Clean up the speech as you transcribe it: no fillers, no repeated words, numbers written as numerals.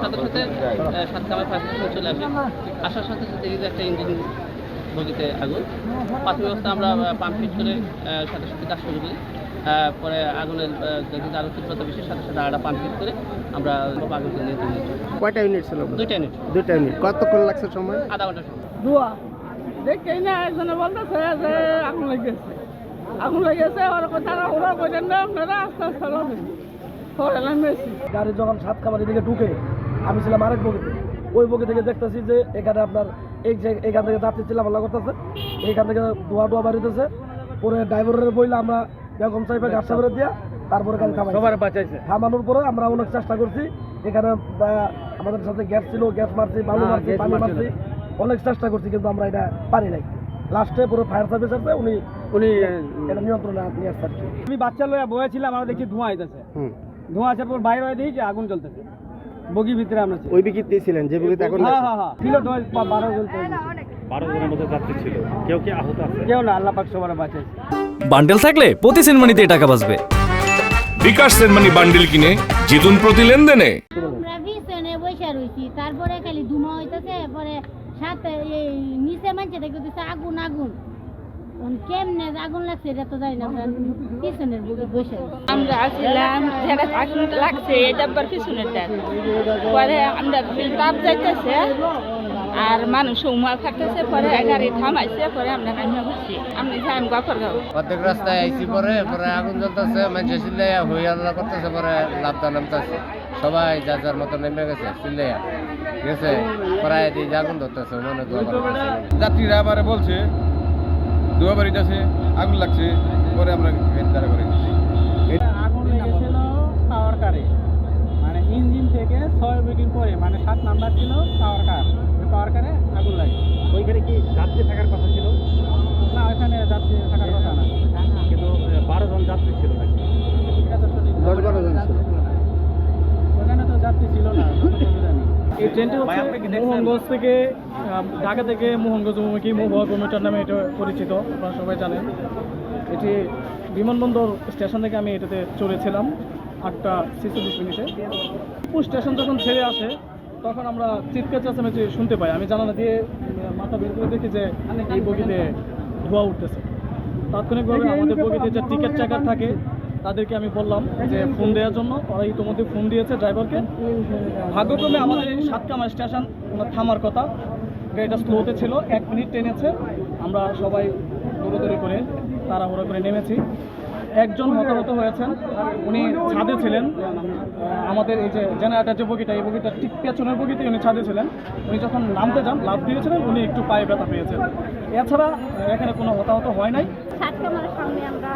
সাথে সাথে সাতকামায় fire station চলে আসে। আসার সাথে সাথে এই যে একটা ইঞ্জিন বগিতে আগুন। প্রাথমিক অবস্থা আমরা পাম্প ফিট করে সাথে সাথে কাজ শুরু করি। পরে আগুনের যদি আরও তীব্রতা বেশি সাথে সাথে আরেকটা পাম্প ফিট করে আমরা আগুনকে নিয়ন্ত্রণ নিচ্ছি। কয়টা ইউনিট ছিল? দুইটা ইউনিট। কতক্ষণ লাগছে সময়? আধা ঘন্টা সময়। ধোয়া দেখেই না, একজনে বলতেছে যে আগুন লেগেছে, আগুন লেগেছে। ওর তারা ওরা কইতেন না, আপনারা আস্তে আস্তে রবেন। গাড়ি যখন সাতকামারি দিকে ঢুকে, আমি ছিলাম আরেক বগিতে। ওই বগি থেকে দেখতেছি যে এখানে আপনার এখান থেকে যাত্রী চিল্লাপাল্লা করতেছে, এইখান থেকে ধোয়া বাড়িতেছে। পরে ড্রাইভারের বইলে আমরা বেগম সাহেবের গাড়ি করে দিয়া তারপরে গাড়ি থামানোর পরে আমরা অনেক চেষ্টা করছি। এখানে আমাদের সাথে গ্যাস ছিল, গ্যাস মারছি, বালু মারছি, পানি মারছি, অনেক চেষ্টা করছি, কিন্তু আমরা এটা পারি নাই। লাস্টে পুরো ফায়ার সার্ভিস আছে, উনি এটা নিয়ন্ত্রণে নিয়ে আসছে। আমি বাচ্চা লইয়া বয়েছিলাম, আমরা দেখি ধোঁয়া আইতেছে। ধোঁয়া আসার পর বাইরে হয়ে দেখি যে আগুন জ্বলতেছে বগির ভিতরে। আমরা ওই বগিতে ছিলেন যে বগিতে আগুন লাগছে? হ্যাঁ ছিল 12 জন। 12 জনের মতো যাত্রী ছিল। কেউ কি আহত আছে? কেউ না, আল্লাহ পাক সবার বাঁচাইছে। বান্ডেল থাকলে প্রতি সেনমানিতে টাকা বাঁচবে। বিকাশ সেনমানি বান্ডেল কিনে জিতুন প্রতি লেনদেনে। আমরা বিছানে বসে রইছি, তারপরে খালি ধুমা হইতেছে। পরে সাথে এই নিচে মানছে দেখতেছে আগুন আগুন। কেমনে আগুন লাগছে এটা তো জানি না, আমরা পিছনের বুকে বসে। আমরা আসলাম যেটা আগুন লাগছে এটা পিছনেরটা। পরে আমরা তাপ যাইতেছে আর মানুষ উমা খাটতেছে। পরে গাড়ি থামাইছে, পরে আমরা নামিয়ে বসছি। আমি যাই গফরগাঁও। অর্ধেক রাস্তায় আইসি, পরে আগুন জ্বলতেছে, মানুষ চিল্লাইয়া হই আল্লাহ করতেছে। পরে লাভটা নামতেছে, সবাই যার যার মতো নেমে গেছে, চিল্লাইয়া গেছে। প্রায় দিয়ে আগুন ধরতেছে, মনে যাত্রীরা আবার বলছে ধোয়া বাড়িতেছে, আগুন লাগছে। পরে আমরা দাঁড়া করে আগুন লেগেছিল পাওয়ার কারে, মানে ইঞ্জিন থেকে 6 মিনিট পরে, মানে 7 নাম্বার ছিল পাওয়ার কার। ওই পাওয়ার কারে আগুন লাগে। ওইখানে কি যাত্রী থাকার কথা ছিল? না, ওইখানে যাত্রী থাকার কথা না, কিন্তু 12 জন যাত্রী ছিল নাকি? 10-12 জন ছিল। ওখানে তো যাত্রী ছিল না, এই ট্রেনটি হচ্ছে মোহনগঞ্জ থেকে, ঢাকা থেকে মোহনগঞ্জ অভিমুখী মহুয়া কমিটার নামে এটা পরিচিত, আপনারা সবাই জানেন। এটি বিমানবন্দর স্টেশন থেকে আমি এটাতে চড়েছিলাম 8:46 স্টেশন যখন ছেড়ে আসে তখন আমরা চিৎকার চেঁচামেচি শুনতে পাই। আমি জানালা দিয়ে মাথা বের করে দেখি যে এই বগিতে ধোঁয়া উঠতেছে। তাৎক্ষণিকভাবে আমাদের বগিতে যে টিকিট চেকার থাকে তাদেরকে আমি বললাম যে ফোন দেওয়ার জন্য। ওরা ইতিমধ্যে ফোন দিয়েছে ড্রাইভারকে। ভাগ্যক্রমে আমাদের এই সাতকামা স্টেশন থামার কথা, গাড়িটা স্লোতে ছিল, 1 মিনিট টেনেছে। আমরা সবাই দৌড়াদৌড়ি করে তাড়াহুড়ো করে নেমেছি। একজন হতাহত হয়েছেন, উনি ছাদে ছিলেন। আমাদের এই যে জেনারেটার যে বগিটা, এই বগিটা ঠিক পেছনের বগিতে উনি ছাদে ছিলেন। উনি যখন নামতে যান, লাফ দিয়েছিলেন, উনি একটু পায়ে ব্যথা পেয়েছেন। এছাড়া এখানে কোনো হতাহত হয় নাই। সাতকামার সামনে আমরা